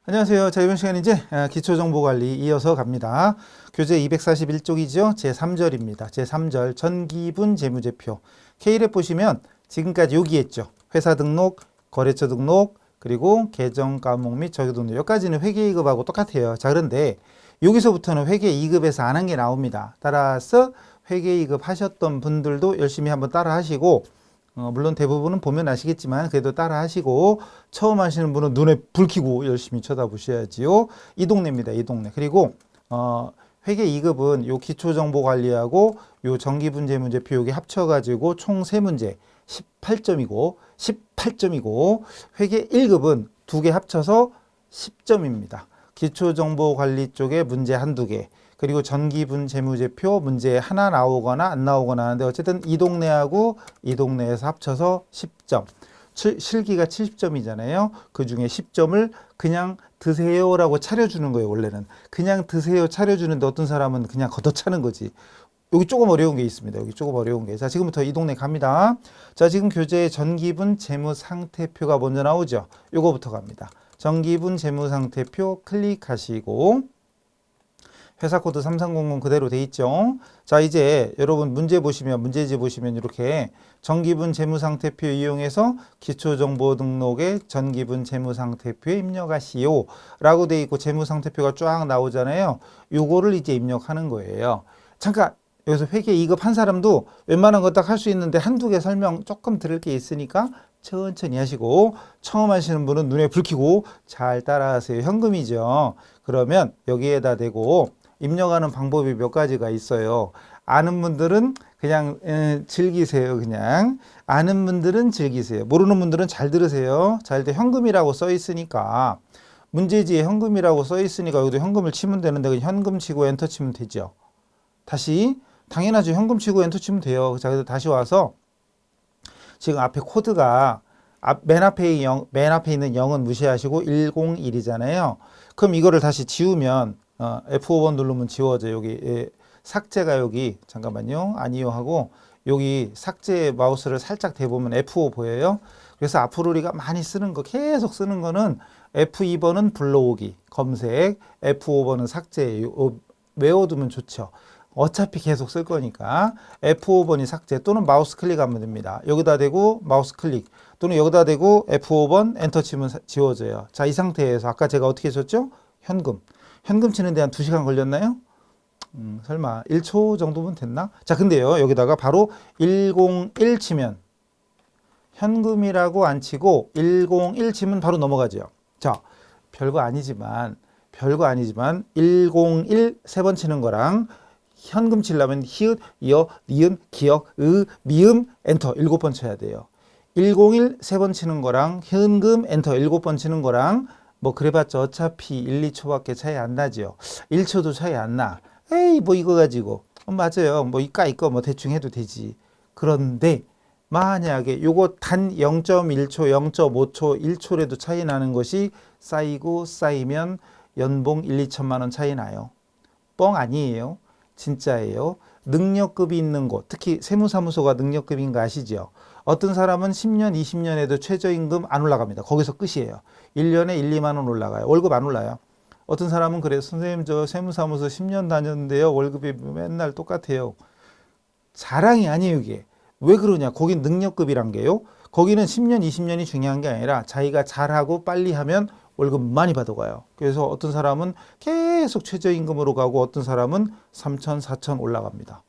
안녕하세요. 자, 이번 시간 이제 기초정보관리 이어서 갑니다. 교재 241쪽이죠. 제3절입니다. 제3절 전기분 재무제표. K랩 보시면 지금까지 여기 했죠. 회사 등록, 거래처 등록, 그리고 계정 과목 및 적용 등록. 여기까지는 회계 2급하고 똑같아요. 자, 그런데 여기서부터는 회계 2급에서 안 한 게 나옵니다. 따라서 회계 2급 하셨던 분들도 열심히 한번 따라 하시고, 물론 대부분은 보면 아시겠지만 그래도 따라 하시고, 처음 하시는 분은 눈에 불 켜고 열심히 쳐다보셔야지요. 이 동네입니다. 이 동네. 그리고 회계 2급은 요 기초정보관리하고 요 전기분재문제표 여기 합쳐가지고 총 3문제 18점이고 회계 1급은 2개 합쳐서 10점입니다. 기초정보관리 쪽에 문제 한두 개, 그리고 전기분 재무제표 문제 하나 나오거나 안 나오거나 하는데 어쨌든 이 동네하고 이 동네에서 합쳐서 10점. 실기가 70점이잖아요. 그 중에 10점을 그냥 드세요라고 차려주는 거예요. 원래는 그냥 드세요 차려주는데 어떤 사람은 그냥 걷어차는 거지. 여기 조금 어려운 게 있습니다. 여기 조금 어려운 게. 자, 지금부터 이 동네 갑니다. 자, 지금 교재에 전기분 재무상태표가 먼저 나오죠. 요거부터 갑니다. 전기분 재무상태표 클릭하시고 회사 코드 3300 그대로 돼 있죠. 자, 이제 여러분 문제지 보시면 이렇게 전기분 재무상태표 이용해서 기초정보 등록에 전기분 재무상태표에 입력하시오 라고 돼 있고 재무상태표가 쫙 나오잖아요. 요거를 이제 입력하는 거예요. 잠깐 여기서 회계 2급 한 사람도 웬만한 거 딱 할 수 있는데 한두 개 설명 조금 들을 게 있으니까 천천히 하시고, 처음 하시는 분은 눈에 불 켜고 잘 따라하세요. 현금이죠. 그러면 여기에다 대고 입력하는 방법이 몇 가지가 있어요. 아는 분들은 그냥 즐기세요. 그냥 아는 분들은 즐기세요. 모르는 분들은 잘 들으세요. 자, 일단 현금이라고 써 있으니까 문제지에 현금이라고 써 있으니까 여기도 현금을 치면 되는데 그냥 현금 치고 엔터 치면 되죠. 다시 당연하죠. 현금 치고 엔터 치면 돼요. 자, 그래서 다시 와서 지금 앞에 코드가 맨 앞에 있는 0은 무시하시고 101이잖아요. 그럼 이거를 다시 지우면 F5번 누르면 지워져. 여기 삭제가 여기 잠깐만요. 아니요 하고 여기 삭제 마우스를 살짝 대보면 F5 보여요. 그래서 앞으로 우리가 많이 쓰는 거 계속 쓰는 거는 F2번은 불러오기 검색, F5번은 삭제. 외워두면 좋죠. 어차피 계속 쓸 거니까 F5번이 삭제 또는 마우스 클릭하면 됩니다. 여기다 대고 마우스 클릭 또는 여기다 대고 F5번 엔터 치면 지워져요. 자, 이 상태에서 아까 제가 어떻게 했었죠? 현금 치는데 한 2시간 걸렸나요? 설마 1초 정도면 됐나? 자, 근데요 여기다가 바로 101 치면 현금이라고 안 치고 101 치면 바로 넘어가죠. 자, 별거 아니지만 101 세 번 치는 거랑 현금 치려면 히읗, 이어, 니은, 기역, 미음, 엔터 7번 쳐야 돼요. 101 세 번 치는 거랑 현금 엔터 7번 치는 거랑 뭐 그래봤자 어차피 1, 2초밖에 차이 안 나죠. 1초도 차이 안 나. 에이 뭐 이거 가지고 맞아요. 뭐 이거 뭐 대충 해도 되지. 그런데 만약에 요거 단 0.1초, 0.5초, 1초라도 차이 나는 것이 쌓이면 연봉 1, 2천만 원 차이 나요. 뻥 아니에요. 진짜예요. 능력급이 있는 곳, 특히 세무사무소가 능력급인 거 아시죠? 어떤 사람은 10년, 20년에도 최저임금 안 올라갑니다. 거기서 끝이에요. 1년에 1, 2만 원 올라가요. 월급 안 올라요. 어떤 사람은 그래요. 선생님 저 세무사무소 10년 다녔는데요. 월급이 맨날 똑같아요. 자랑이 아니에요 이게. 왜 그러냐. 거긴 능력급이란 게요. 거기는 10년, 20년이 중요한 게 아니라 자기가 잘하고 빨리 하면 월급 많이 받아가요. 그래서 어떤 사람은 계속 최저임금으로 가고 어떤 사람은 3천, 4천 올라갑니다.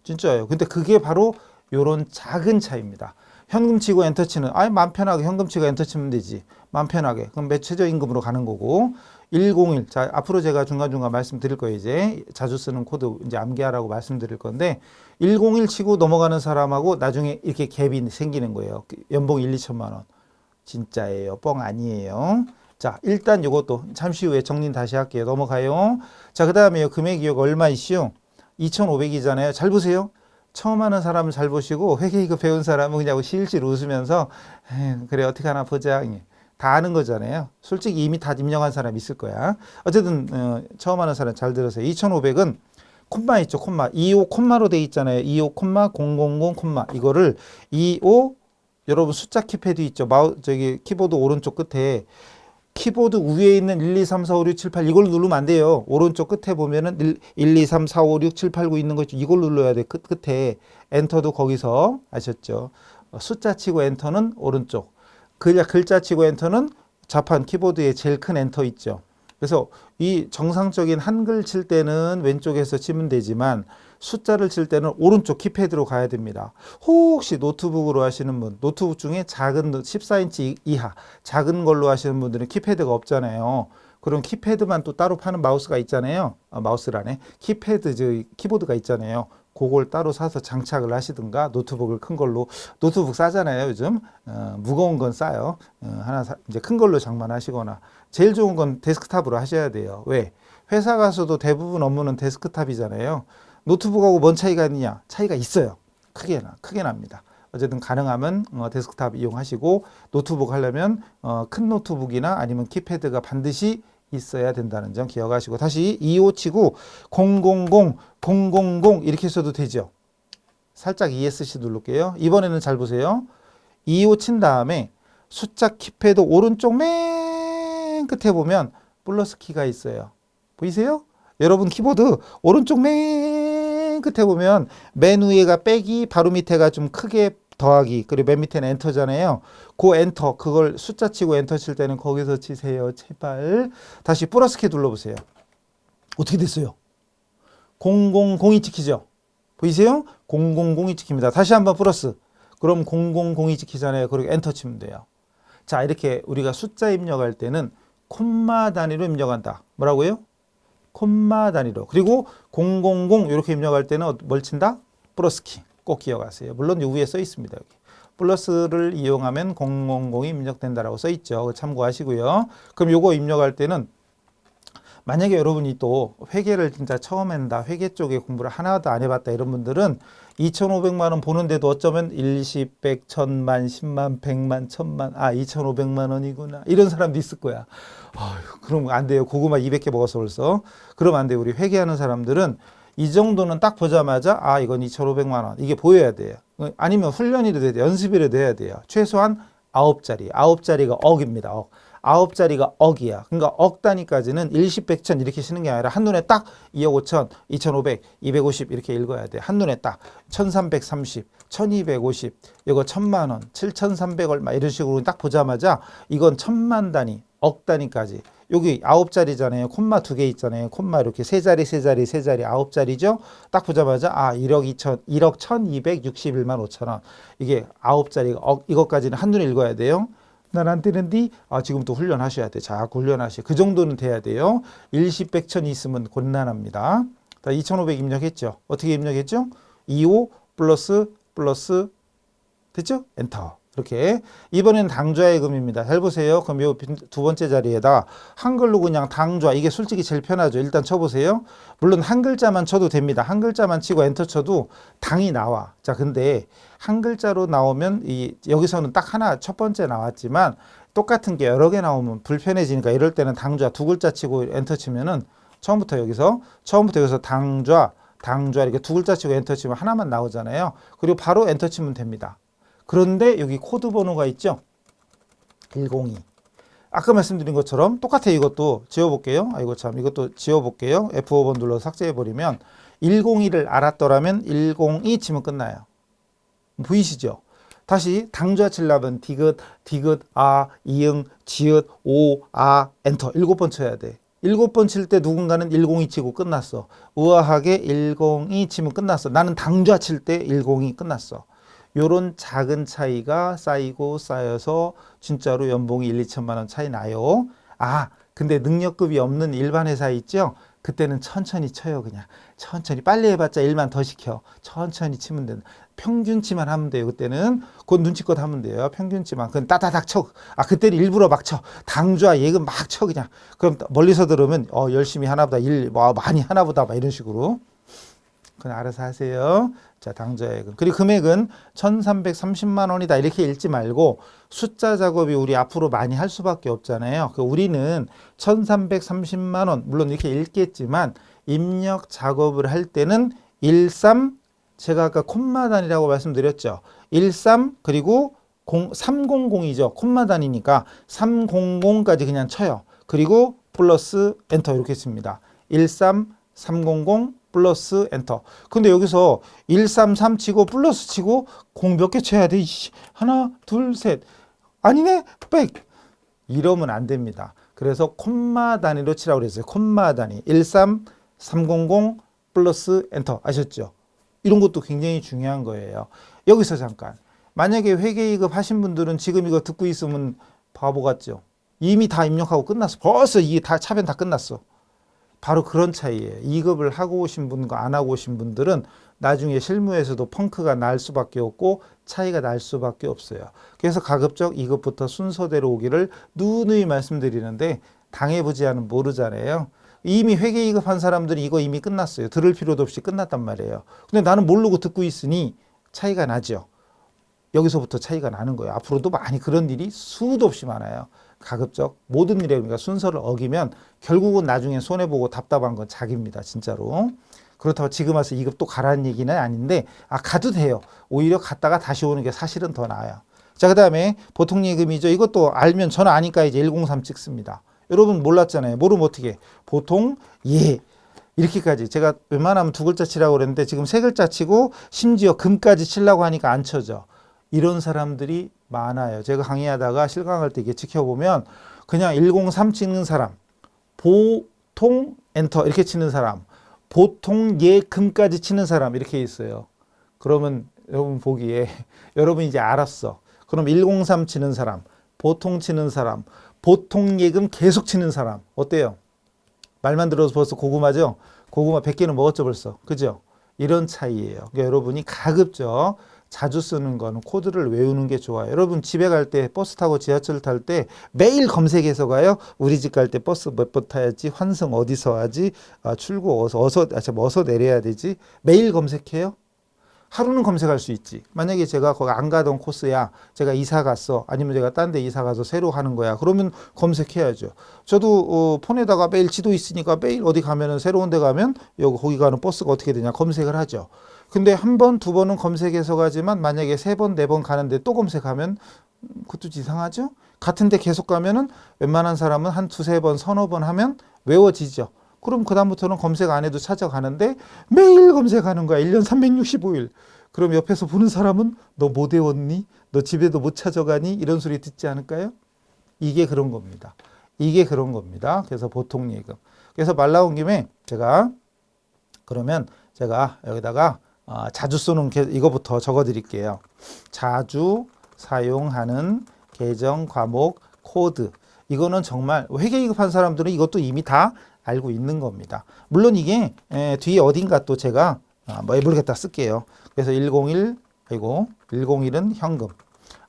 진짜예요. 근데 그게 바로 요런 작은 차이입니다. 현금 치고 엔터 치는, 마음 편하게 현금 치고 엔터 치면 되지. 마음 편하게. 그럼 최저임금으로 가는 거고. 101. 자, 앞으로 제가 중간중간 말씀드릴 거예요. 이제 자주 쓰는 코드 이제 암기하라고 말씀드릴 건데 101 치고 넘어가는 사람하고 나중에 이렇게 갭이 생기는 거예요. 연봉 1, 2천만 원. 진짜예요. 뻥 아니에요. 자, 일단 이것도 잠시 후에 정리 다시 할게요. 넘어가요. 자, 그 다음에 금액이 얼마이시오? 2,500이잖아요. 잘 보세요. 처음 하는 사람은 잘 보시고 회계이급 배운 사람은 그냥 실실 웃으면서 그래 어떻게 하나 보자. 다 아는 거잖아요. 솔직히 이미 다 입력한 사람 있을 거야. 어쨌든 처음 하는 사람 잘 들으세요. 2,500은 콤마 있죠. 콤마. 25 콤마로 돼 있잖아요. 25 콤마 000 콤마. 이거를 25 여러분 숫자 키패드 있죠. 키보드 오른쪽 끝에 키보드 위에 있는 1, 2, 3, 4, 5, 6, 7, 8 이걸 누르면 안 돼요. 오른쪽 끝에 보면은 1, 2, 3, 4, 5, 6, 7, 8, 9 있는 거 있죠. 이걸 눌러야 돼. 끝에. 엔터도 거기서 아셨죠? 숫자 치고 엔터는 오른쪽. 글자 치고 엔터는 좌판 키보드에 제일 큰 엔터 있죠. 그래서 이 정상적인 한글 칠 때는 왼쪽에서 치면 되지만 숫자를 칠 때는 오른쪽 키패드로 가야 됩니다. 혹시 노트북으로 하시는 분, 노트북 중에 작은 14인치 이하 작은 걸로 하시는 분들은 키패드가 없잖아요. 그럼 키패드만 또 따로 파는 마우스가 있잖아요. 마우스라네. 키보드가 있잖아요. 그걸 따로 사서 장착을 하시든가 노트북을 큰 걸로, 노트북 싸잖아요 요즘. 무거운 건 싸요. 이제 큰 걸로 장만하시거나, 제일 좋은 건 데스크탑으로 하셔야 돼요. 왜? 회사 가서도 대부분 업무는 데스크탑이잖아요. 노트북하고 뭔 차이가 있느냐? 차이가 있어요. 크게 납니다. 어쨌든 가능하면 데스크탑 이용하시고, 노트북 하려면 큰 노트북이나 아니면 키패드가 반드시 있어야 된다는 점 기억하시고, 다시 25 치고 000 000 이렇게 써도 되죠. 살짝 ESC 누를게요. 이번에는 잘 보세요. 25 친 다음에 숫자 키패드 오른쪽 맨 끝에 보면 플러스 키가 있어요. 보이세요? 여러분 키보드 오른쪽 맨 끝에 보면 맨 위에가 빼기, 바로 밑에가 좀 크게 더하기, 그리고 맨 밑에는 엔터잖아요. 그 엔터, 그걸 숫자 치고 엔터 칠 때는 거기서 치세요. 제발. 다시 플러스 키 눌러보세요. 어떻게 됐어요? 0002 찍히죠? 보이세요? 0002 찍힙니다. 다시 한번 플러스. 그럼 0002 찍히잖아요. 그리고 엔터 치면 돼요. 자, 이렇게 우리가 숫자 입력할 때는 콤마 단위로 입력한다. 뭐라고요? 콤마 단위로. 그리고 000 이렇게 입력할 때는 뭘 친다? 플러스 키. 꼭 기억하세요. 물론 위에 써 있습니다. 여기. 플러스를 이용하면 000이 입력된다라고 써 있죠. 참고하시고요. 그럼 요거 입력할 때는 만약에 여러분이 또 회계를 진짜 처음 한다, 회계 쪽에 공부를 하나도 안 해봤다 이런 분들은 2,500만 원 보는데도 어쩌면 1, 10, 100, 1000만, 10만, 100만, 1000만, 2,500만 원이구나 이런 사람도 있을 거야. 그럼 안 돼요. 고구마 200개 먹었어 벌써. 그러면 안 돼요. 우리 회계하는 사람들은 이 정도는 딱 보자마자 이건 2,500만 원 이게 보여야 돼요. 아니면 훈련이라도 해야 돼요. 연습이라도 해야 돼요. 최소한 9자리. 9자리가 억입니다. 억. 9자리가 억이야. 그러니까 억 단위까지는 1, 10, 100, 1000 이렇게 쓰는 게 아니라 한눈에 딱 2억 5천, 2,500, 250 이렇게 읽어야 돼. 한눈에 딱 1,330, 1,250, 이거 1,000만 원, 7,300 얼마 이런 식으로 딱 보자마자 이건 1,000만 단위, 억 단위까지. 여기 9자리잖아요. 콤마 2개 있잖아요. 콤마 이렇게 3자리, 3자리, 3자리, 9자리죠. 딱 보자마자 1억 2천, 1억 1,261만 5천 원. 이게 9자리가 억, 이것까지는 한눈에 읽어야 돼요. 난 안 되는데 지금부터 훈련하셔야 돼. 자꾸 훈련하셔. 그 정도는 돼야 돼요. 1, 10, 100, 1000 있으면 곤란합니다. 2,500 입력했죠. 어떻게 입력했죠? 25 플러스 됐죠? 엔터. 이렇게. 이번엔 당좌예금입니다. 잘 보세요. 그럼 요 두 번째 자리에다 한글로 그냥 당좌, 이게 솔직히 제일 편하죠. 일단 쳐보세요. 물론 한 글자만 쳐도 됩니다. 한 글자만 치고 엔터 쳐도 당이 나와. 자, 근데 한 글자로 나오면 여기서는 딱 하나 첫 번째 나왔지만 똑같은 게 여러 개 나오면 불편해지니까 이럴 때는 당좌 두 글자 치고 엔터 치면은 처음부터 여기서 당좌 이렇게 두 글자 치고 엔터 치면 하나만 나오잖아요. 그리고 바로 엔터 치면 됩니다. 그런데 여기 코드 번호가 있죠? 102. 아까 말씀드린 것처럼 똑같아요. 이것도 지워볼게요. 이것도 지워볼게요. F5번 눌러서 삭제해버리면 102를 알았더라면 102 치면 끝나요. 보이시죠? 다시 당좌 칠라면 디귿, 이응, 지읒, 오, 엔터 7번 쳐야 돼. 7번 칠 때 누군가는 102 치고 끝났어. 우아하게 102 치면 끝났어. 나는 당좌 칠 때 102 끝났어. 요런 작은 차이가 쌓이고 쌓여서 진짜로 연봉이 1, 2천만 원 차이 나요. 근데 능력급이 없는 일반 회사 있죠? 그때는 천천히 쳐요. 그냥 천천히. 빨리 해봤자 일만 더 시켜. 천천히 치면 된다. 평균치만 하면 돼요. 그때는 그건 눈치껏 하면 돼요. 평균치만. 그건 따다닥 쳐. 그때는 일부러 막 쳐. 당좌 예금 막 쳐 그냥. 그럼 멀리서 들으면 열심히 하나보다 많이 하나보다 막 이런 식으로. 그냥 알아서 하세요. 자, 당좌예금. 그리고 금액은 1,330만 원이다. 이렇게 읽지 말고 숫자 작업이 우리 앞으로 많이 할 수밖에 없잖아요. 우리는 1,330만 원, 물론 이렇게 읽겠지만 입력 작업을 할 때는 13, 제가 아까 콤마 단위라고 말씀드렸죠. 13 그리고 300이죠. 콤마 단위니까 300까지 그냥 쳐요. 그리고 플러스 엔터 이렇게 씁니다. 13300 플러스 엔터. 근데 여기서 133 치고 플러스 치고 0 몇 개 쳐야 돼? 하나, 둘, 셋. 아니네? 백. 이러면 안 됩니다. 그래서 콤마 단위로 치라고 그랬어요. 콤마 단위. 13300 플러스 엔터. 아셨죠? 이런 것도 굉장히 중요한 거예요. 여기서 잠깐. 만약에 회계2급 하신 분들은 지금 이거 듣고 있으면 바보 같죠? 이미 다 입력하고 끝났어. 벌써 이게 다 차변 다 끝났어. 바로 그런 차이예요. 2급을 하고 오신 분과 안 하고 오신 분들은 나중에 실무에서도 펑크가 날 수밖에 없고 차이가 날 수밖에 없어요. 그래서 가급적 2급부터 순서대로 오기를 누누이 말씀드리는데 당해보지 않으면 모르잖아요. 이미 회계 2급 한 사람들이 이거 이미 끝났어요. 들을 필요도 없이 끝났단 말이에요. 근데 나는 모르고 듣고 있으니 차이가 나죠. 여기서부터 차이가 나는 거예요. 앞으로도 많이 그런 일이 수도 없이 많아요. 가급적 모든 일에 우리가 순서를 어기면 결국은 나중에 손해보고 답답한 건 자기입니다. 진짜로. 그렇다고 지금 와서 2급 또 가라는 얘기는 아닌데 가도 돼요. 오히려 갔다가 다시 오는 게 사실은 더 나아요. 자, 그 다음에 보통 예금이죠. 이것도 알면 저는 아니까 이제 103 찍습니다. 여러분 몰랐잖아요. 모르면 어떻게 보통 예 이렇게까지 제가 웬만하면 2글자 치라고 그랬는데 지금 3글자 치고 심지어 금까지 치려고 하니까 안 쳐져. 이런 사람들이 많아요. 제가 강의하다가 실강할 때 이게 지켜보면 그냥 103 찍는 사람, 보통 엔터 이렇게 치는 사람, 보통 예금까지 치는 사람 이렇게 있어요. 그러면 여러분 보기에 여러분 이제 알았어. 그럼 103 치는 사람, 보통 치는 사람, 보통 예금 계속 치는 사람 어때요? 말만 들어서 벌써 고구마죠? 고구마 100개는 먹었죠 벌써. 그죠? 이런 차이예요. 그러니까 여러분이 가급적 자주 쓰는 거는 코드를 외우는 게 좋아요. 여러분 집에 갈 때 버스 타고 지하철 탈 때 매일 검색해서 가요. 우리 집 갈 때 버스 몇 번 타야지, 환승 어디서 하지, 출구 어서 내려야 되지. 매일 검색해요. 하루는 검색할 수 있지. 만약에 제가 거기 안 가던 코스야, 제가 이사 갔어, 아니면 제가 딴 데 이사 가서 새로 하는 거야. 그러면 검색해야죠. 저도 폰에다가 매일 지도 있으니까 매일 어디 가면은 새로운 데 가면 여기 거기 가는 버스가 어떻게 되냐 검색을 하죠. 근데 한 번, 두 번은 검색해서 가지만 만약에 3번, 4번 가는데 또 검색하면 그것도 이상하죠? 같은 데 계속 가면은 웬만한 사람은 한 2-3번, 서너 번 하면 외워지죠. 그럼 그다음부터는 검색 안 해도 찾아가는데 매일 검색하는 거야. 1년 365일. 그럼 옆에서 보는 사람은 너 못 외웠니? 너 집에도 못 찾아가니? 이런 소리 듣지 않을까요? 이게 그런 겁니다. 이게 그런 겁니다. 그래서 보통 예금. 그래서 말 나온 김에 제가 여기다가 자주 쓰는 이거부터 적어 드릴게요. 자주 사용하는 계정 과목 코드. 이거는 정말 회계 2급한 사람들은 이것도 이미 다 알고 있는 겁니다. 물론 이게 뒤에 어딘가 또 제가 모르겠다 쓸게요. 그래서 101은 현금.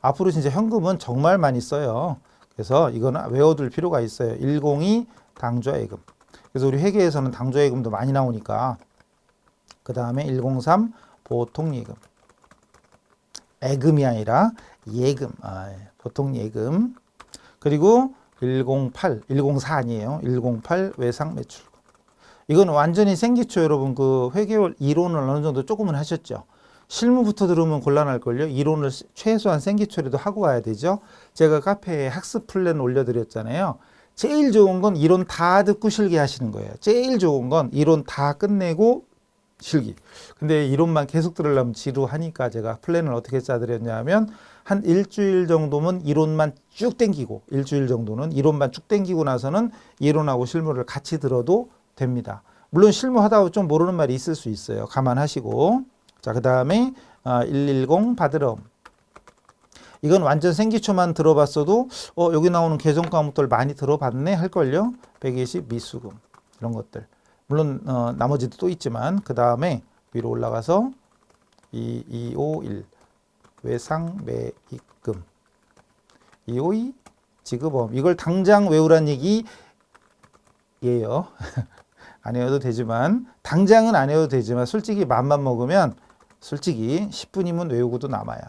앞으로 진짜 현금은 정말 많이 써요. 그래서 이거는 외워둘 필요가 있어요. 102 당좌예금. 그래서 우리 회계에서는 당좌예금도 많이 나오니까 그 다음에 103 보통예금. 예금이 아니라 예금. 보통 예금. 그리고 104 아니에요. 108 외상 매출금. 이건 완전히 생기초. 여러분 그 회계월 이론을 어느 정도 조금은 하셨죠. 실무부터 들으면 곤란할걸요. 이론을 최소한 생기초라도 하고 와야 되죠. 제가 카페에 학습 플랜 올려드렸잖아요. 제일 좋은 건 이론 다 듣고 실기 하시는 거예요. 제일 좋은 건 이론 다 끝내고 실기. 근데 이론만 계속 들으려면 지루하니까 제가 플랜을 어떻게 짜드렸냐면 한 일주일 정도면 이론만 쭉 땡기고 일주일 정도는 이론만 쭉 땡기고 나서는 이론하고 실무를 같이 들어도 됩니다. 물론 실무하다 좀 모르는 말이 있을 수 있어요. 감안하시고. 자, 그 다음에 110 받으러. 이건 완전 생기초만 들어봤어도 여기 나오는 계정 과목들 많이 들어봤네 할걸요. 120 미수금 이런 것들. 물론 나머지도 또 있지만 그 다음에 위로 올라가서 251 외상 매입금 252 지급보험. 이걸 당장 외우란 얘기예요. 안 외워도 되지만 당장은 안 외워도 되지만 솔직히 맘만 먹으면 솔직히 10분이면 외우고도 남아요.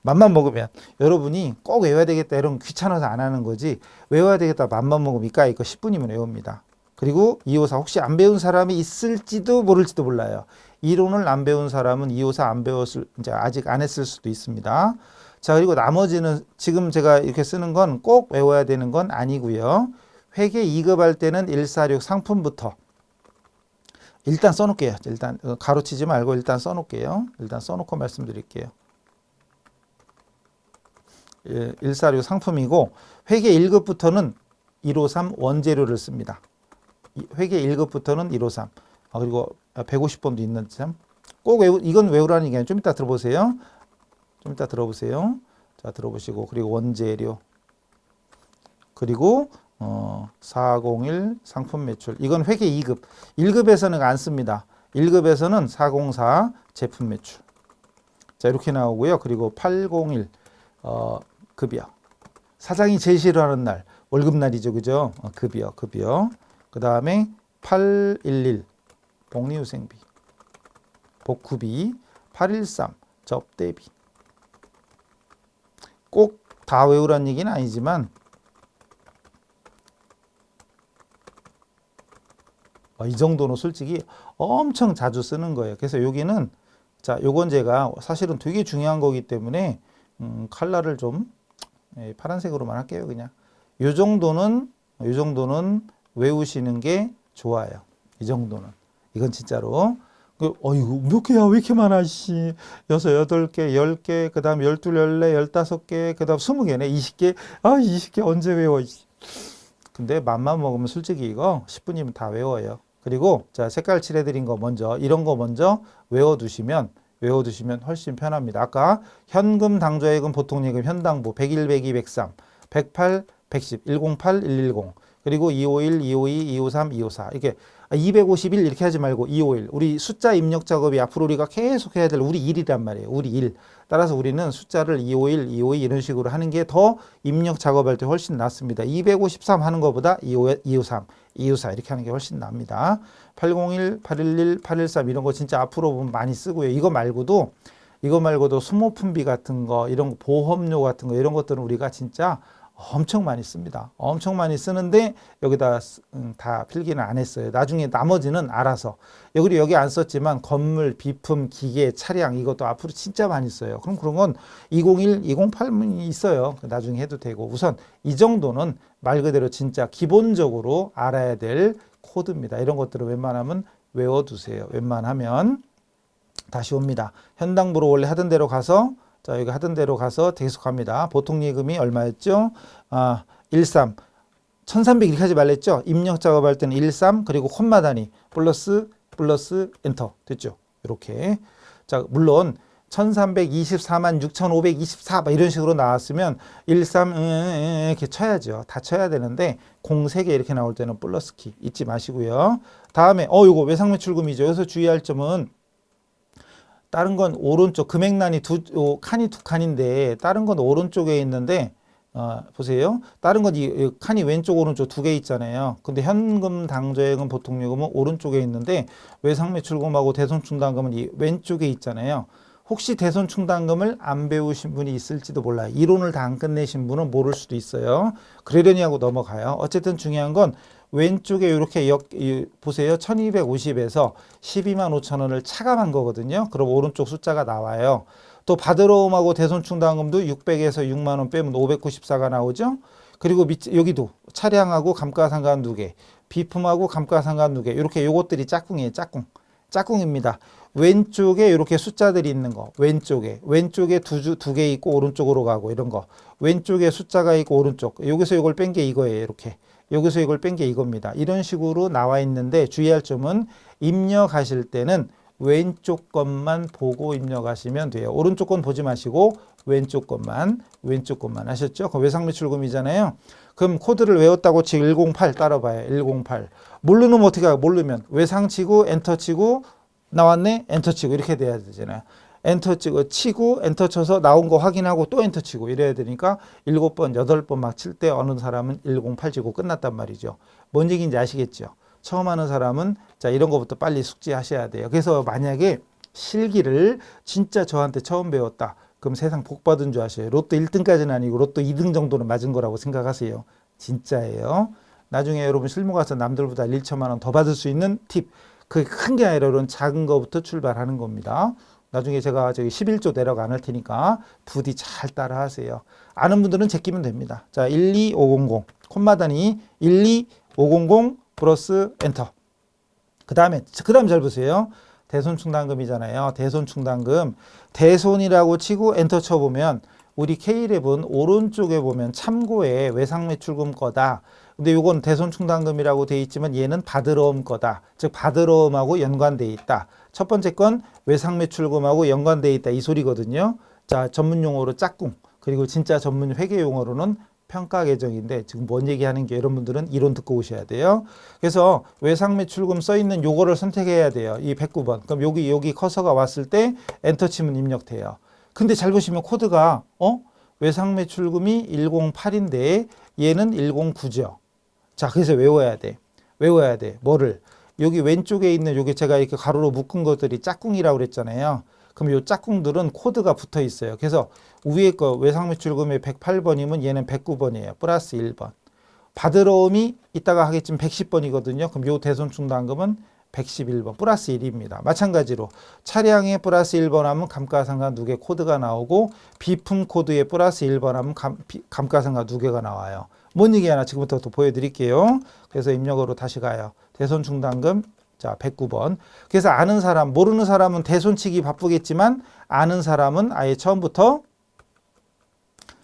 맘만 먹으면 여러분이 꼭 외워야 되겠다 이런 귀찮아서 안 하는 거지 외워야 되겠다 맘만 먹으면 이까이 거 10분이면 외웁니다. 그리고 254 혹시 안 배운 사람이 있을지도 모를지도 몰라요. 이론을 안 배운 사람은 254 안 배웠을 이제 아직 안 했을 수도 있습니다. 자, 그리고 나머지는 지금 제가 이렇게 쓰는 건 꼭 외워야 되는 건 아니고요. 회계 2급 할 때는 146 상품부터 일단 써놓을게요. 일단 가로치지 말고 일단 써놓을게요. 일단 써놓고 말씀드릴게요. 146 상품이고 회계 1급부터는 153 원재료를 씁니다. 회계 1급부터는 153. 그리고 150번도 있는 참. 꼭 이건 외우라는 얘기 아니에요. 좀 이따 들어보세요. 좀 이따 들어보세요. 자, 들어보시고 그리고 원재료. 그리고 401 상품 매출. 이건 회계 2급. 1급에서는 안 씁니다. 1급에서는 404 제품 매출. 자, 이렇게 나오고요. 그리고 801 급여. 사장이 제일 싫어하는 날 월급날이죠. 그죠? 급여. 그 다음에 811 복리후생비. 복구비. 813 접대비. 꼭 다 외우라는 얘기는 아니지만 이 정도는 솔직히 엄청 자주 쓰는 거예요. 그래서 여기는 자, 요건 제가 사실은 되게 중요한 거기 때문에 컬러를 좀 파란색으로만 할게요. 그냥 요 정도는 외우시는 게 좋아요. 이 정도는. 이건 진짜로. 이거 몇 개야? 왜 이렇게 많아? 씨. 6, 8개, 10개, 그 다음 12, 14, 15개, 그 다음 20개네. 20개. 20개 언제 외워? 근데 맘만 먹으면 솔직히 이거 10분이면 다 외워요. 그리고 자, 색깔 칠해드린 거 먼저, 이런 거 먼저 외워두시면 훨씬 편합니다. 아까 현금, 당좌예금, 보통예금, 현당부 101, 102, 103, 108, 110, 108, 110, 그리고 251, 252, 253, 254 이렇게 251 이렇게 하지 말고 251. 우리 숫자 입력 작업이 앞으로 우리가 계속 해야 될 우리 일이란 말이에요. 우리 일. 따라서 우리는 숫자를 251, 252 이런 식으로 하는 게 더 입력 작업할 때 훨씬 낫습니다. 253 하는 것보다 253, 254 이렇게 하는 게 훨씬 납니다. 801, 811, 813 이런 거 진짜 앞으로 보면 많이 쓰고요. 이거 말고도 수모품비 같은 거, 이런 거 보험료 같은 거 이런 것들은 우리가 진짜 엄청 많이 씁니다. 엄청 많이 쓰는데 여기다 다 필기는 안 했어요. 나중에 나머지는 알아서. 여기 안 썼지만 건물, 비품, 기계, 차량 이것도 앞으로 진짜 많이 써요. 그럼 그런 건 201, 208문이 있어요. 나중에 해도 되고. 우선 이 정도는 말 그대로 진짜 기본적으로 알아야 될 코드입니다. 이런 것들을 웬만하면 외워두세요. 웬만하면. 다시 옵니다. 현당부로 원래 하던 대로 가서 자, 여기 하던 대로 가서 계속합니다. 보통 예금이 얼마였죠? 13. 1300 이렇게 하지 말랬죠? 입력 작업할 때는 13 그리고 콤마 단위 플러스 엔터 됐죠? 이렇게. 자, 물론 1324만 6524 이런 식으로 나왔으면 13 이렇게 쳐야죠. 다 쳐야 되는데 03개 이렇게 나올 때는 플러스 키 잊지 마시고요. 다음에 요거 외상매출금이죠. 여기서 주의할 점은 다른 건 오른쪽 금액란이 칸이 두 칸인데 다른 건 오른쪽에 있는데 보세요. 다른 건 이 칸이 왼쪽 오른쪽 두 개 있잖아요. 근데 현금, 당좌예금, 보통예금은 오른쪽에 있는데 외상매출금하고 대손충당금은 이 왼쪽에 있잖아요. 혹시 대손충당금을 안 배우신 분이 있을지도 몰라요. 이론을 다 안 끝내신 분은 모를 수도 있어요. 그러려니 하고 넘어가요. 어쨌든 중요한 건 왼쪽에 이렇게 보세요. 1250에서 12만 5천 원을 차감한 거거든요. 그럼 오른쪽 숫자가 나와요. 또 받으러 옴하고 대손충당금도 600에서 6만 원 빼면 594가 나오죠. 그리고 여기도 차량하고 감가상각 누계, 비품하고 감가상각 누계 이렇게 요것들이 짝꿍이에요. 짝꿍입니다. 왼쪽에 이렇게 숫자들이 있는 거 왼쪽에 두 개 있고 오른쪽으로 가고 이런 거 왼쪽에 숫자가 있고 오른쪽 여기서 이걸 뺀 게 이거예요. 이렇게 여기서 이걸 뺀 게 이겁니다. 이런 식으로 나와 있는데 주의할 점은 입력하실 때는 왼쪽 것만 보고 입력하시면 돼요. 오른쪽 건 보지 마시고 왼쪽 것만 하셨죠? 그 외상매출금이잖아요. 그럼 코드를 외웠다고 치고 108 따라봐요. 108 모르면 어떻게 해요? 모르면 외상 치고 엔터 치고 나왔네? 엔터 치고 이렇게 돼야 되잖아요. 엔터 치고 엔터 쳐서 나온 거 확인하고 또 엔터 치고 이래야 되니까 7번, 8번 막 칠 때 어느 사람은 108 치고 끝났단 말이죠. 뭔 얘기인지 아시겠죠? 처음 하는 사람은 자 이런 거부터 빨리 숙지하셔야 돼요. 그래서 만약에 실기를 진짜 저한테 처음 배웠다. 그럼 세상 복 받은 줄 아셔요. 로또 1등까지는 아니고 로또 2등 정도는 맞은 거라고 생각하세요. 진짜예요. 나중에 여러분 실무 가서 남들보다 1천만 원 더 받을 수 있는 팁. 그게 큰 게 아니라 이런 작은 거부터 출발하는 겁니다. 나중에 제가 저기 11조 내려가 안 할 테니까 부디 잘 따라 하세요. 아는 분들은 제끼면 됩니다. 자, 12500 콤마 단위 12500 플러스 엔터. 그 다음 잘 보세요. 대손충당금이잖아요. 대손충당금. 대손이라고 치고 엔터 쳐보면 우리 K11 오른쪽에 보면 참고에 외상매출금 거다. 근데 요건 대손충당금이라고 돼 있지만 얘는 받으러옴 거다. 즉 받으러옴하고 연관돼 있다. 첫 번째 건 외상매출금하고 연관돼 있다. 이 소리거든요. 자, 전문 용어로 짝꿍. 그리고 진짜 전문 회계 용어로는 평가 계정인데 지금 뭔 얘기하는 게 여러분들은 이론 듣고 오셔야 돼요. 그래서 외상매출금 써 있는 요거를 선택해야 돼요. 이 109번. 그럼 여기 커서가 왔을 때 엔터 치면 입력돼요. 근데 잘 보시면 코드가 외상매출금이 108인데 얘는 109죠. 자, 그래서 외워야 돼. 외워야 돼. 뭐를? 여기 왼쪽에 있는 요게 제가 이렇게 가로로 묶은 것들이 짝꿍이라고 그랬잖아요. 그럼 요 짝꿍들은 코드가 붙어 있어요. 그래서 위에 거 외상매출금이 108번이면 얘는 109번이에요. 플러스 1번. 받으러옴이 이따가 하겠지만 110번이거든요. 그럼 요 대손충당금은 111번 플러스 1입니다. 마찬가지로 차량에 플러스 1번 하면 감가상각 누계 코드가 나오고 비품 코드에 플러스 1번 하면 감가상각 누계가 나와요. 뭔 얘기 하나 지금부터 또 보여드릴게요. 그래서 입력으로 다시 가요. 대손충당금 자 109번. 그래서 아는 사람 모르는 사람은 대손치기 바쁘겠지만 아는 사람은 아예 처음부터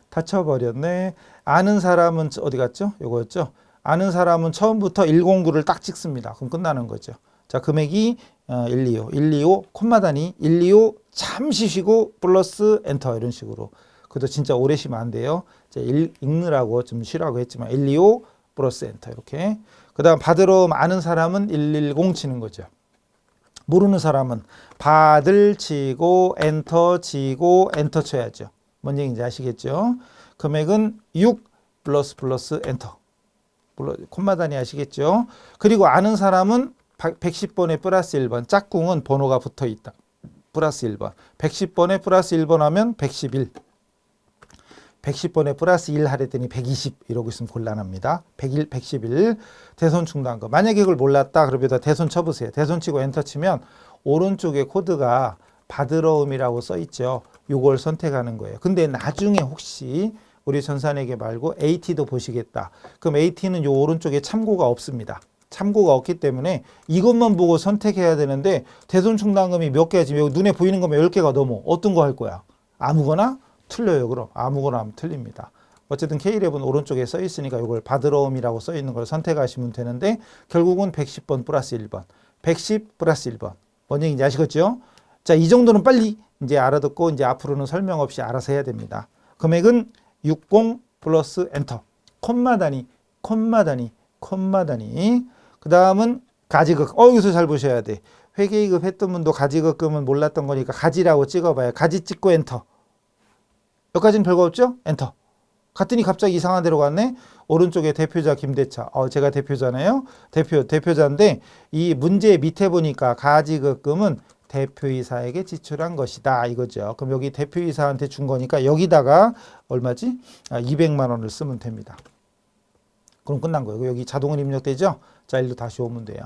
다쳐버렸네. 아는 사람은 어디 갔죠? 요거였죠? 아는 사람은 처음부터 109를 딱 찍습니다. 그럼 끝나는 거죠. 자, 금액이 125 콤마 단위 125 잠시 쉬고 플러스 엔터 이런 식으로. 그래도 진짜 오래 쉬면 안 돼요. 읽느라고 좀 쉬라고 했지만 125 플러스 엔터 이렇게. 그 다음 받으러 아는 사람은 110 치는 거죠. 모르는 사람은 받을 치고 엔터 치고 엔터 쳐야죠. 뭔 얘기인지 아시겠죠? 금액은 6 플러스 엔터. 콤마 단위 아시겠죠? 그리고 아는 사람은 110번에 플러스 1번. 짝꿍은 번호가 붙어 있다. 플러스 1번. 110번에 플러스 1번 하면 111. 110번에 플러스 1 하랬더니 120 이러고 있으면 곤란합니다. 101, 111 대손충당금. 만약에 그걸 몰랐다 그러면 대손 쳐보세요. 대손 치고 엔터 치면 오른쪽에 코드가 받으러음이라고 써 있죠. 요걸 선택하는 거예요. 근데 나중에 혹시 우리 전산회계 말고 AT도 보시겠다. 그럼 AT는 요 오른쪽에 참고가 없습니다. 참고가 없기 때문에 이것만 보고 선택해야 되는데 대손충당금이 몇 개지? 눈에 보이는 거면 10개가 넘어. 어떤 거 할 거야? 아무거나? 틀려요. 그럼 아무거나 하면 틀립니다. 어쨌든 K11 오른쪽에 써 있으니까 이걸 받으러옴이라고 써 있는 걸 선택하시면 되는데 결국은 110번 플러스 1번 110 플러스 1번 뭔 얘기인지 아시겠죠? 자, 이 정도는 빨리 이제 알아듣고 이제 앞으로는 설명 없이 알아서 해야 됩니다. 금액은 60 플러스 엔터 콤마 단위 그 다음은 가지급. 여기서 잘 보셔야 돼. 회계이급 했던 분도 가지급금은 몰랐던 거니까 가지라고 찍어봐요. 가지 찍고 엔터. 여기까지는 별거 없죠? 엔터. 갔더니 갑자기 이상한 데로 갔네. 오른쪽에 대표자 김대차. 제가 대표자네요. 대표자인데 이 문제 밑에 보니까 가지급금은 대표이사에게 지출한 것이다 이거죠. 그럼 여기 대표이사한테 준 거니까 여기다가 얼마지? 200만 원을 쓰면 됩니다. 그럼 끝난 거예요. 여기 자동으로 입력되죠? 자, 일로 다시 오면 돼요.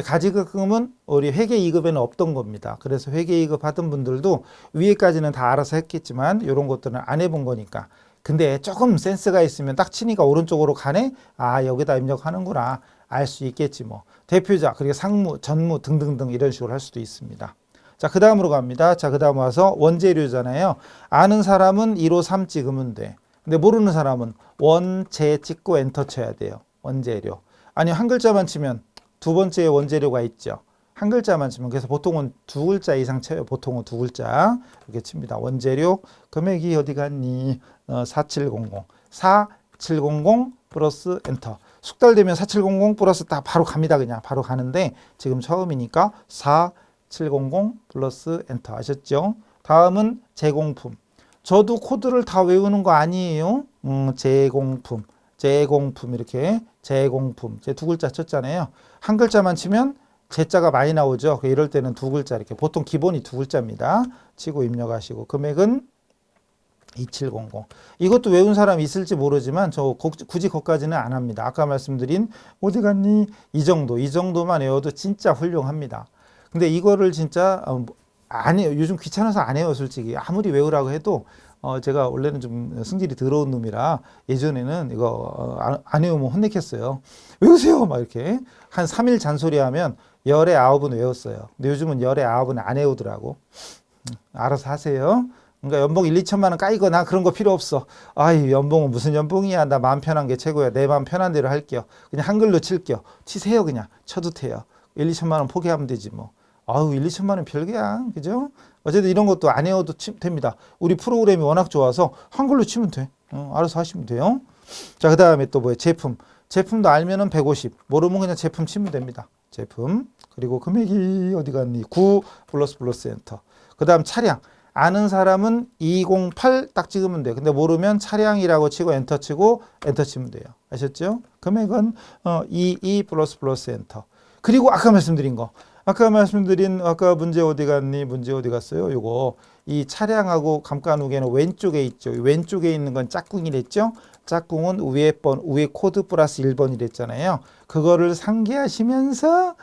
가지급금은 우리 회계이급에는 없던 겁니다. 그래서 회계이급 하던 분들도 위에까지는 다 알아서 했겠지만 이런 것들은 안 해본 거니까. 근데 조금 센스가 있으면 딱 치니까 오른쪽으로 가네? 여기다 입력하는구나. 알 수 있겠지 뭐. 대표자, 그리고 상무, 전무 등등등 이런 식으로 할 수도 있습니다. 자, 그 다음으로 갑니다. 자, 그 다음 와서 원재료잖아요. 아는 사람은 153 찍으면 돼. 근데 모르는 사람은 원재 찍고 엔터 쳐야 돼요. 원재료. 아니 한 글자만 치면 두 번째에 원재료가 있죠. 한 글자만 치면 그래서 보통은 두 글자 이상 쳐요. 보통은 두 글자 이렇게 칩니다. 원재료 금액이 어디 갔니? 4700 4700 플러스 엔터. 숙달되면 4700 플러스 딱 바로 갑니다. 그냥 바로 가는데 지금 처음이니까 4700 플러스 엔터 아셨죠? 다음은 제공품. 저도 코드를 다 외우는 거 아니에요. 제공품 이렇게 제공품 제 두 글자 쳤잖아요. 한 글자만 치면 제자가 많이 나오죠. 이럴 때는 두 글자 이렇게 보통 기본이 두 글자입니다. 치고 입력하시고 금액은 2700. 이것도 외운 사람 있을지 모르지만 저 굳이 거기까지는 안 합니다. 아까 말씀드린 어디 갔니? 이 정도만 외워도 진짜 훌륭합니다. 근데 이거를 진짜 안 해요. 요즘 귀찮아서 안 해요, 솔직히. 아무리 외우라고 해도 제가 원래는 좀 승질이 더러운 놈이라 예전에는 이거 안 외우면 혼냈겠어요. 외우세요! 막 이렇게. 한 3일 잔소리하면 열에 9은 외웠어요. 근데 요즘은 열에 9은 안 외우더라고. 알아서 하세요. 그러니까 연봉 1, 2천만 원 까이거나 그런 거 필요 없어. 아이, 연봉은 무슨 연봉이야. 나 마음 편한 게 최고야. 내 마음 편한 대로 할게요. 그냥 한글로 칠게요. 치세요, 그냥. 쳐도 돼요. 1, 2천만 원 포기하면 되지 뭐. 아우, 1, 2천만 원 별개야. 그죠? 어쨌든 이런 것도 안 외워도 됩니다. 우리 프로그램이 워낙 좋아서 한글로 치면 돼. 알아서 하시면 돼요. 자, 그 다음에 또 뭐예요? 제품. 제품도 알면은 150. 모르면 그냥 제품 치면 됩니다. 제품. 그리고 금액이 어디 갔니? 9 플러스 엔터. 그 다음 차량. 아는 사람은 208 딱 찍으면 돼요. 근데 모르면 차량이라고 치고 엔터 치고 엔터 치면 돼요. 아셨죠? 금액은 22 플러스 엔터. 그리고 아까 말씀드린 거. 아까 문제 어디 갔니? 문제 어디 갔어요? 요거 이 차량하고 감가누계는 왼쪽에 있죠. 왼쪽에 있는 건 짝꿍이랬죠. 짝꿍은 위에 코드 플러스 1번이랬잖아요. 그거를 상기하시면서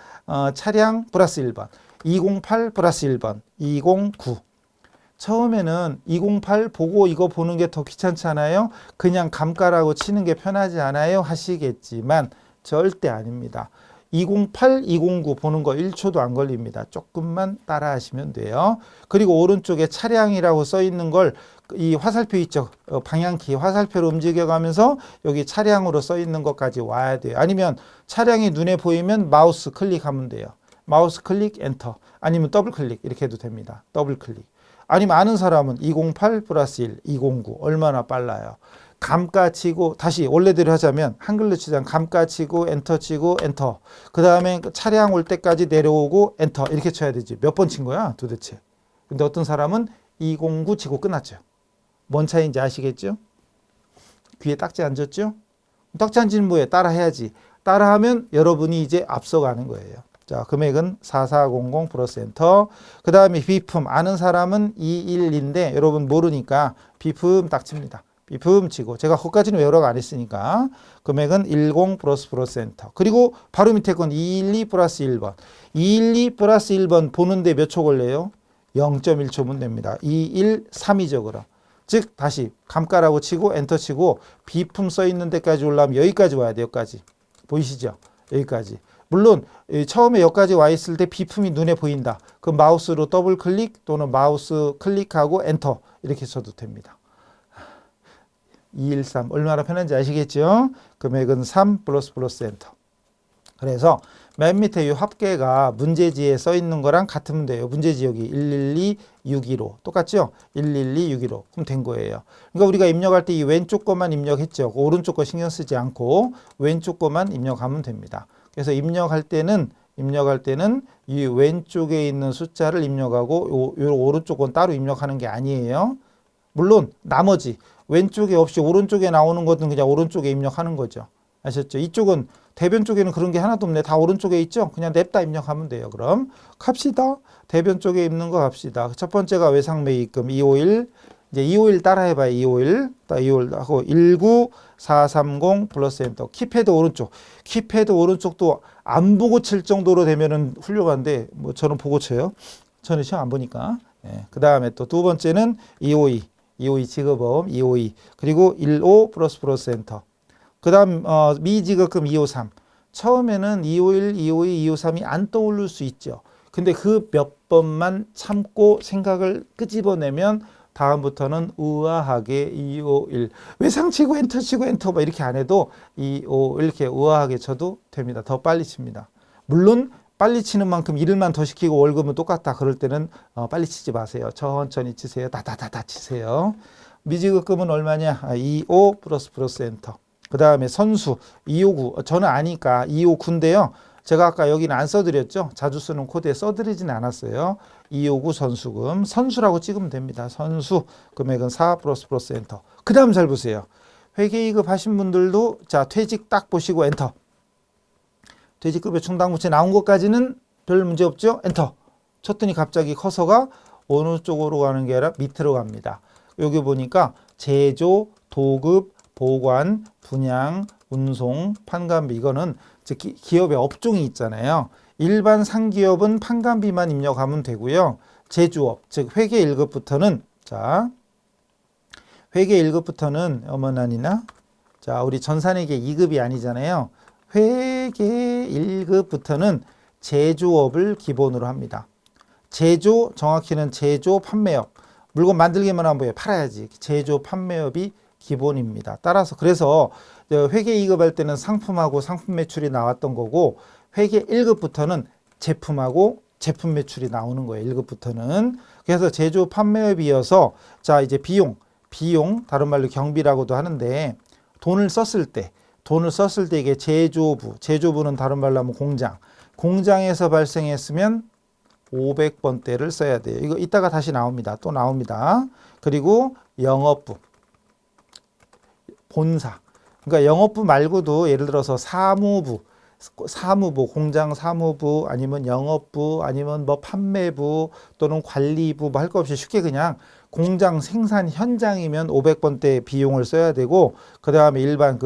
차량 플러스 1번, 208 플러스 1번, 209. 처음에는 208 보고 이거 보는 게 더 귀찮잖아요. 그냥 감가라고 치는 게 편하지 않아요? 하시겠지만 절대 아닙니다. 208, 209 보는 거 1초도 안 걸립니다. 조금만 따라 하시면 돼요. 그리고 오른쪽에 차량이라고 써 있는 걸 이 화살표 있죠. 방향키 화살표로 움직여가면서 여기 차량으로 써 있는 것까지 와야 돼요. 아니면 차량이 눈에 보이면 마우스 클릭하면 돼요. 마우스 클릭 엔터 아니면 더블 클릭 이렇게 해도 됩니다. 더블 클릭. 아니면 아는 사람은 208 플러스 1, 209 얼마나 빨라요. 감가 치고 다시 원래대로 하자면 한글로 치자면 감가 치고 엔터 치고 엔터. 그 다음에 차량 올 때까지 내려오고 엔터 이렇게 쳐야 되지. 몇 번 친 거야 도대체. 근데 어떤 사람은 209 치고 끝났죠. 뭔 차이인지 아시겠죠? 귀에 딱지 앉았죠? 딱지 앉으면 뭐예요? 따라 해야지. 따라하면 여러분이 이제 앞서가는 거예요. 자, 금액은 4400 플러스 엔터. 그 다음에 비품 아는 사람은 21인데 여러분 모르니까 비품 딱 칩니다. 비품 치고 제가 거기까지는 외우라고 안 했으니까 금액은 10 플러스 엔터. 그리고 바로 밑에 건 212 플러스 1번. 212 플러스 1번 보는데 몇 초 걸려요? 0.1초면 됩니다. 213이죠 그럼. 즉 다시 감가라고 치고 엔터 치고 비품 써 있는 데까지 올라오면 여기까지 와야 돼요. 여기까지. 보이시죠? 여기까지. 물론 처음에 여기까지 와 있을 때 비품이 눈에 보인다. 그 마우스로 더블 클릭 또는 마우스 클릭하고 엔터 이렇게 써도 됩니다. 213 얼마나 편한지 아시겠죠? 금액은 3 플러스 엔터. 그래서 맨 밑에 이 합계가 문제지에 써 있는 거랑 같으면 돼요. 문제지 여기 112, 615 똑같죠? 112, 615 그럼 된 거예요. 그러니까 우리가 입력할 때 이 왼쪽 것만 입력했죠. 오른쪽 거 신경 쓰지 않고 왼쪽 것만 입력하면 됩니다. 그래서 입력할 때는 이 왼쪽에 있는 숫자를 입력하고 요 오른쪽 건 따로 입력하는 게 아니에요. 물론 나머지 왼쪽에 없이 오른쪽에 나오는 것은 그냥 오른쪽에 입력하는 거죠. 아셨죠? 이쪽은 대변 쪽에는 그런 게 하나도 없네. 다 오른쪽에 있죠? 그냥 냅다 입력하면 돼요. 그럼 갑시다. 대변 쪽에 있는 거 갑시다. 첫 번째가 외상매입금 251. 이제 251 따라 해봐요. 251 하고 19430 플러스 엔터. 키패드 오른쪽. 키패드 오른쪽도 안 보고 칠 정도로 되면은 훌륭한데 뭐 저는 보고 쳐요. 저는 시험 안 보니까. 예. 그 다음에 또 두 번째는 252 지급보험 252 그리고 15 플러스 엔터. 그 다음 미지급금 253. 처음에는 251, 252, 253이 안 떠오를 수 있죠. 근데 그 몇 번만 참고 생각을 끄집어내면 다음부터는 우아하게 251 외상치고 엔터 치고 엔터 막 이렇게 안 해도 251 이렇게 우아하게 쳐도 됩니다. 더 빨리 칩니다. 물론 빨리 치는 만큼 일만 더 시키고 월급은 똑같다. 그럴 때는 빨리 치지 마세요. 천천히 치세요. 다다다다 치세요. 미지급금은 얼마냐? 25 플러스 엔터. 그 다음에 선수 259. 저는 아니까 259인데요. 제가 아까 여기는 안 써드렸죠. 자주 쓰는 코드에 써드리진 않았어요. 259 선수금. 선수라고 찍으면 됩니다. 선수 금액은 4 플러스 엔터. 그 다음 잘 보세요. 회계이급 하신 분들도 자 퇴직 딱 보시고 엔터. 퇴직급여 충당부채 나온 것까지는 별 문제 없죠? 엔터. 쳤더니 갑자기 커서가 어느 쪽으로 가는 게 아니라 밑으로 갑니다. 여기 보니까 제조, 도급, 보관, 분양, 운송, 판관비 이거는 기업의 업종이 있잖아요. 일반 상기업은 판관비만 입력하면 되고요. 제조업, 즉 회계 1급부터는 자, 회계 1급부터는 어머나니나 자, 우리 전산회계 2급이 아니잖아요. 회계 1급부터는 제조업을 기본으로 합니다. 제조, 정확히는 제조 판매업. 물건 만들기만 하면 뭐예요? 팔아야지. 제조 판매업이 기본입니다. 따라서 그래서 회계 2급 할 때는 상품하고 상품 매출이 나왔던 거고 회계 1급부터는 제품하고 제품 매출이 나오는 거예요. 1급부터는. 그래서 제조 판매업이어서 자, 이제 비용, 다른 말로 경비라고도 하는데 돈을 썼을 때 이게 제조부는 다른 말로 하면 공장에서 발생했으면 500번대를 써야 돼요. 이거 이따가 다시 나옵니다. 또 나옵니다. 그리고 영업부, 본사. 그러니까 영업부 말고도 예를 들어서 사무부, 공장 사무부, 아니면 영업부, 아니면 뭐 판매부 또는 관리부 뭐 할 거 없이 쉽게 그냥 공장 생산 현장이면 500번대 비용을 써야 되고 그다음에 일반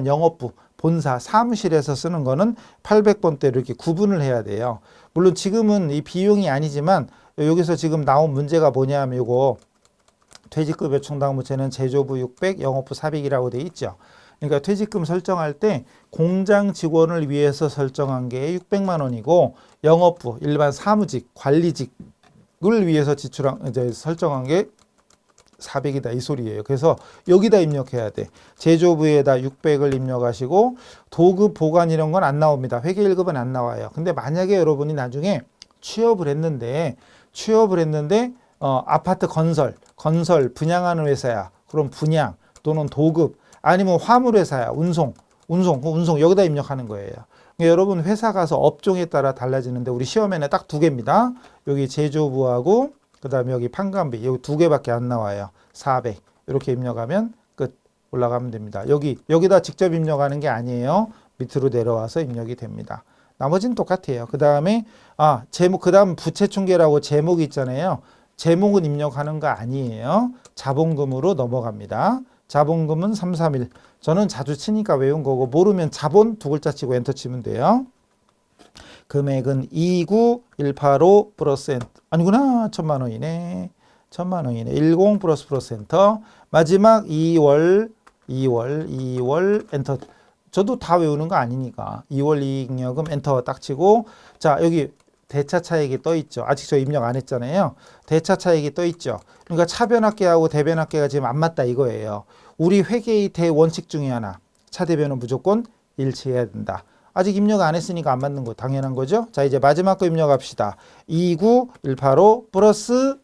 영업부, 본사, 사무실에서 쓰는 거는 800번대로 이렇게 구분을 해야 돼요. 물론 지금은 이 비용이 아니지만 여기서 지금 나온 문제가 뭐냐면 이거 퇴직급여 충당부채는 제조부 600, 영업부 400이라고 돼 있죠. 그러니까 퇴직금 설정할 때 공장 직원을 위해서 설정한 게 600만 원이고 영업부, 일반 사무직, 관리직을 위해서 설정한 게 400이다 이 소리예요. 그래서 여기다 입력해야 돼. 제조부에다 600을 입력하시고 도급 보관 이런 건 안 나옵니다. 회계 1급은 안 나와요. 근데 만약에 여러분이 나중에 취업을 했는데 아파트 건설 분양하는 회사야. 그럼 분양 또는 도급 아니면 화물회사야. 운송 여기다 입력하는 거예요. 그러니까 여러분 회사 가서 업종에 따라 달라지는데 우리 시험에는 딱 2개입니다. 여기 제조부하고 그 다음에 여기 판관비 여기 2개밖에 안 나와요. 400 이렇게 입력하면 끝. 올라가면 됩니다. 여기다 직접 입력하는 게 아니에요. 밑으로 내려와서 입력이 됩니다. 나머지는 똑같아요. 그 다음에 제목 그 다음 부채충계라고 제목이 있잖아요. 제목은 입력하는 거 아니에요. 자본금으로 넘어갑니다. 자본금은 331. 저는 자주 치니까 외운 거고 모르면 자본 2글자 치고 엔터 치면 돼요. 금액은 29185 플러스 엔터. 아니구나. 1000만 원이네. 1000만 원이네. 10 플러스 엔터. 마지막 2월 엔터. 저도 다 외우는 거 아니니까. 2월 이익여금 엔터 딱 치고 자, 여기 대차 차익이 떠 있죠. 아직 저 입력 안 했잖아요. 대차 차익이 떠 있죠. 그러니까 차변합계하고 대변합계가 지금 안 맞다 이거예요. 우리 회계의 대원칙 중에 하나. 차대변은 무조건 일치해야 된다. 아직 입력 안 했으니까 안 맞는 거 당연한 거죠. 자, 이제 마지막 거 입력합시다. 29185 플러스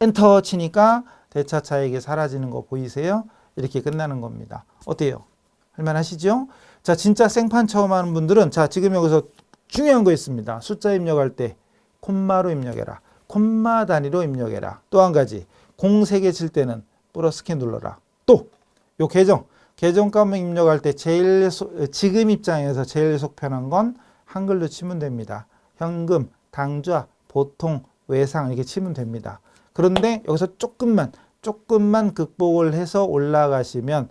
엔터 치니까 대차 차익이 사라지는 거 보이세요? 이렇게 끝나는 겁니다. 어때요? 할만하시죠? 자, 진짜 생판 처음 하는 분들은 자, 지금 여기서 중요한 거 있습니다. 숫자 입력할 때 콤마로 입력해라. 콤마 단위로 입력해라. 또 한 가지. 공 3개 칠 때는 플러스 키 눌러라. 또 요 계정값 입력할 때 지금 입장에서 제일 속 편한 건 한글로 치면 됩니다. 현금, 당좌, 보통, 외상 이렇게 치면 됩니다. 그런데 여기서 조금만 극복을 해서 올라가시면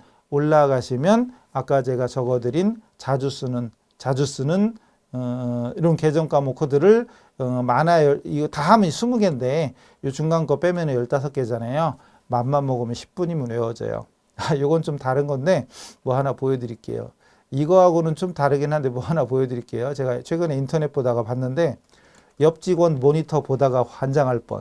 아까 제가 적어드린 자주 쓰는 이런 계정 과목 코드를 많아요. 이거 다 하면 20개인데 이 중간 거 빼면 15개잖아요. 맘만 먹으면 10분이면 외워져요. 이건 좀 다른 건데 뭐 하나 보여드릴게요. 이거하고는 좀 다르긴 한데 뭐 하나 보여드릴게요. 제가 최근에 인터넷 보다가 봤는데 옆 직원 모니터 보다가 환장할 뻔.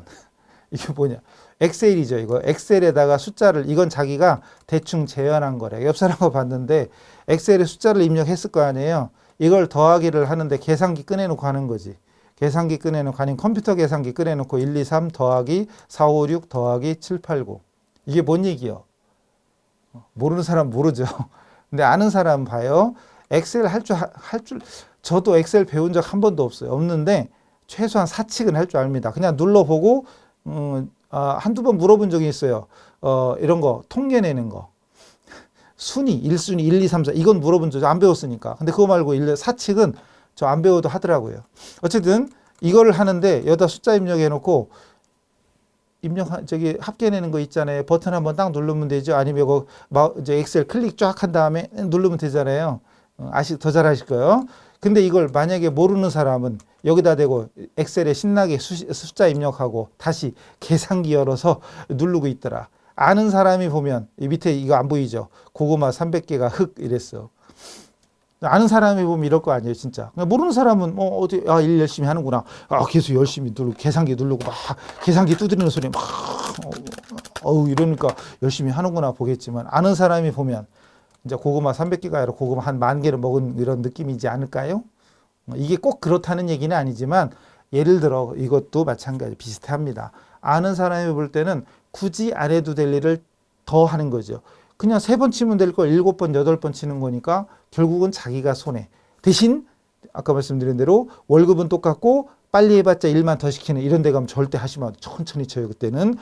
이게 뭐냐. 엑셀이죠. 이거 엑셀에다가 숫자를 이건 자기가 대충 재현한 거래. 옆 사람 거 봤는데 엑셀에 숫자를 입력했을 거 아니에요. 이걸 더하기를 하는데 계산기 꺼내놓고 하는 거지. 계산기 꺼내놓고 아니면 컴퓨터 계산기 꺼내놓고 1, 2, 3 더하기 4, 5, 6 더하기 7, 8, 9. 이게 뭔 얘기요? 모르는 사람 모르죠. 근데 아는 사람 봐요. 엑셀 할 줄 저도 엑셀 배운 적 한 번도 없어요. 없는데 최소한 사칙은 할 줄 압니다. 그냥 눌러보고 한두 번 물어본 적이 있어요. 이런 거 통계 내는 거. 순위, 1순위, 1, 2, 3, 4 이건 물어본 적 안 배웠으니까. 근데 그거 말고 사칙은 저 안 배워도 하더라고요. 어쨌든 이거를 하는데 여기다 숫자 입력해 놓고 합계내는 거 있잖아요. 버튼 한번 딱 누르면 되죠. 아니면 이거 이제 엑셀 클릭 쫙 한 다음에 누르면 되잖아요. 더 잘하실 거예요. 근데 이걸 만약에 모르는 사람은 여기다 대고 엑셀에 신나게 숫자 입력하고 다시 계산기 열어서 누르고 있더라. 아는 사람이 보면 이 밑에 이거 안 보이죠? 고구마 300개가 흑 이랬어. 아는 사람이 보면 이럴 거 아니에요, 진짜. 모르는 사람은 어디 일 열심히 하는구나. 계속 열심히 누르고 계산기 누르고 막 계산기 두드리는 소리 막 이러니까 열심히 하는구나 보겠지만 아는 사람이 보면 이제 고구마 300개가 아니라 고구마 한 10,000개를 먹은 이런 느낌이지 않을까요? 이게 꼭 그렇다는 얘기는 아니지만 예를 들어 이것도 마찬가지 비슷합니다. 아는 사람이 볼 때는 굳이 안 해도 될 일을 더 하는 거죠. 그냥 3번 치면 될 걸 7번, 8번 치는 거니까 결국은 자기가 손해. 대신 아까 말씀드린 대로 월급은 똑같고 빨리 해봤자 일만 더 시키는 이런 데 가면 절대 하시면 천천히 쳐요. 그때는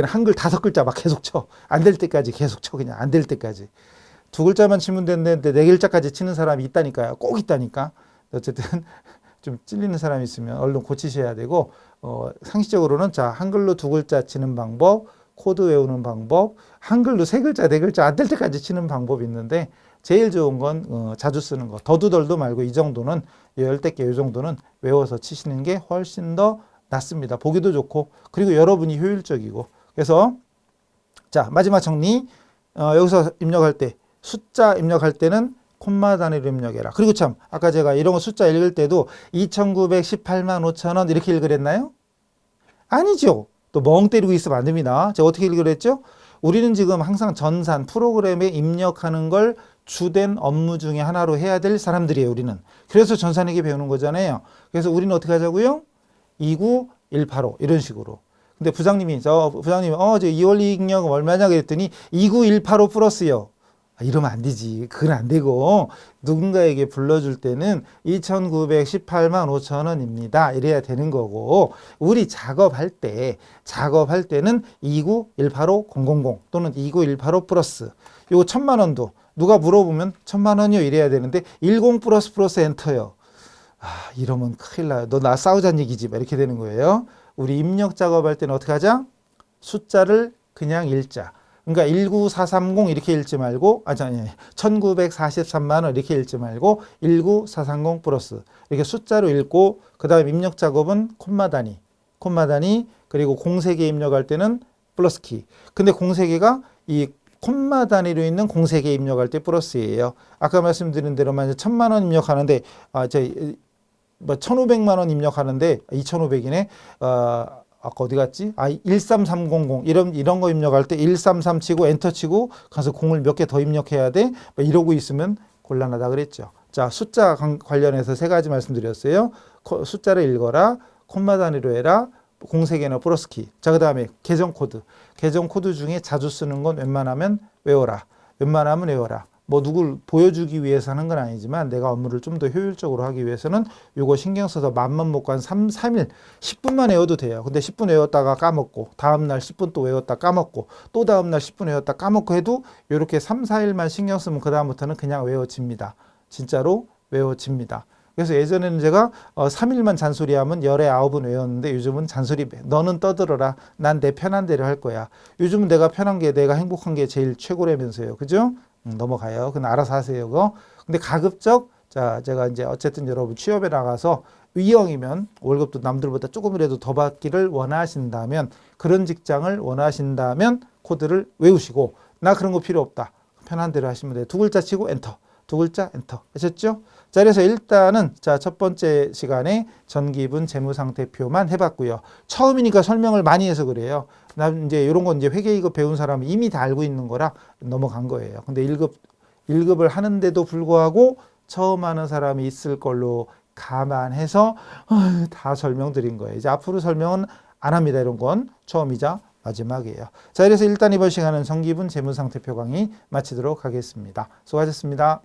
한글 5글자 막 계속 쳐. 안 될 때까지 계속 쳐. 그냥 안 될 때까지. 2글자만 치면 되는데 4글자까지 치는 사람이 있다니까요. 꼭 있다니까. 어쨌든 좀 찔리는 사람이 있으면 얼른 고치셔야 되고 상식적으로는 자 한글로 2글자 치는 방법, 코드 외우는 방법, 한글로 3글자, 4글자 안 될 때까지 치는 방법이 있는데 제일 좋은 건 자주 쓰는 거. 더도덜도 말고 이 정도는 10개 이 정도는 외워서 치시는 게 훨씬 더 낫습니다. 보기도 좋고 그리고 여러분이 효율적이고. 그래서 자 마지막 정리. 여기서 입력할 때 숫자 입력할 때는 콤마 단위로 입력해라. 그리고 참 아까 제가 이런 거 숫자 읽을 때도 2,918만 5천원 이렇게 읽으랬나요? 아니죠. 또 멍 때리고 있으면 안 됩니다. 제가 어떻게 읽으랬죠? 우리는 지금 항상 전산 프로그램에 입력하는 걸 주된 업무 중에 하나로 해야 될 사람들이에요. 우리는. 그래서 전산회계 배우는 거잖아요. 그래서 우리는 어떻게 하자고요? 29185 이런 식으로. 근데 부장님이 저 2월 이익력 얼마냐 그랬더니 29185 플러스요. 이러면 안 되지. 그건 안 되고 누군가에게 불러줄 때는 2,918만 5천원입니다. 이래야 되는 거고 우리 작업할 때는 29185,000 또는 29185 플러스 요거 1,000만 원도 누가 물어보면 1,000만 원이요 이래야 되는데 10 플러스 엔터요. 이러면 큰일 나요. 너 나 싸우자는 얘기지. 막 이렇게 되는 거예요. 우리 입력 작업할 때는 어떻게 하자? 숫자를 그냥 읽자. 그러니까 19430 이렇게 읽지 말고 1943만 원 이렇게 읽지 말고 19430 플러스 이렇게 숫자로 읽고 그 다음 입력 작업은 콤마 단위 그리고 공세개 입력할 때는 플러스 키. 근데 공세개가 이 콤마 단위로 있는 공세개 입력할 때 플러스예요. 아까 말씀드린 대로 만약 1,000만 원 입력하는데 1,500만 원 입력하는데 2,500이네. 아까 어디 갔지? 13300 이런 거 입력할 때 133 치고 엔터 치고 가서 공을 몇 개 더 입력해야 돼. 이러고 있으면 곤란하다 그랬죠. 자, 숫자 관련해서 3가지 말씀드렸어요. 숫자를 읽어라, 콤마 단위로 해라, 공세개나 플러스 키. 자, 그다음에 계정 코드 중에 자주 쓰는 건 웬만하면 외워라. 누굴 보여주기 위해서 하는 건 아니지만 내가 업무를 좀 더 효율적으로 하기 위해서는 요거 신경 써서 맘만 먹고 한 3일 10분만 외워도 돼요. 근데 10분 외웠다가 까먹고 다음날 10분 또 외웠다 까먹고 또 다음날 10분 외웠다 까먹고 해도 요렇게 3, 4일만 신경 쓰면 그 다음부터는 그냥 외워집니다. 진짜로 외워집니다. 그래서 예전에는 제가 3일만 잔소리하면 열에 9은 외웠는데 요즘은 잔소리 너는 떠들어라. 난 내 편한 대로 할 거야. 요즘은 내가 편한 게 내가 행복한 게 제일 최고라면서요. 그죠? 넘어가요. 그건 알아서 하세요. 그거. 근데 가급적 제가 이제 어쨌든 여러분 취업에 나가서 E형이면 월급도 남들보다 조금이라도 더 받기를 원하신다면 그런 직장을 원하신다면 코드를 외우시고 나 그런 거 필요 없다. 편한 대로 하시면 돼요. 2글자 치고 엔터. 2글자 엔터. 아셨죠? 자, 그래서 일단은 첫 번째 시간에 전기분 재무상태표만 해봤고요. 처음이니까 설명을 많이 해서 그래요. 난 이제 이런 건 이제 회계 2급 배운 사람은 이미 다 알고 있는 거라 넘어간 거예요. 근데 1급을 하는데도 불구하고 처음 하는 사람이 있을 걸로 감안해서 다 설명드린 거예요. 이제 앞으로 설명은 안 합니다. 이런 건 처음이자 마지막이에요. 자, 그래서 일단 이번 시간은 전기분 재무상태표 강의 마치도록 하겠습니다. 수고하셨습니다.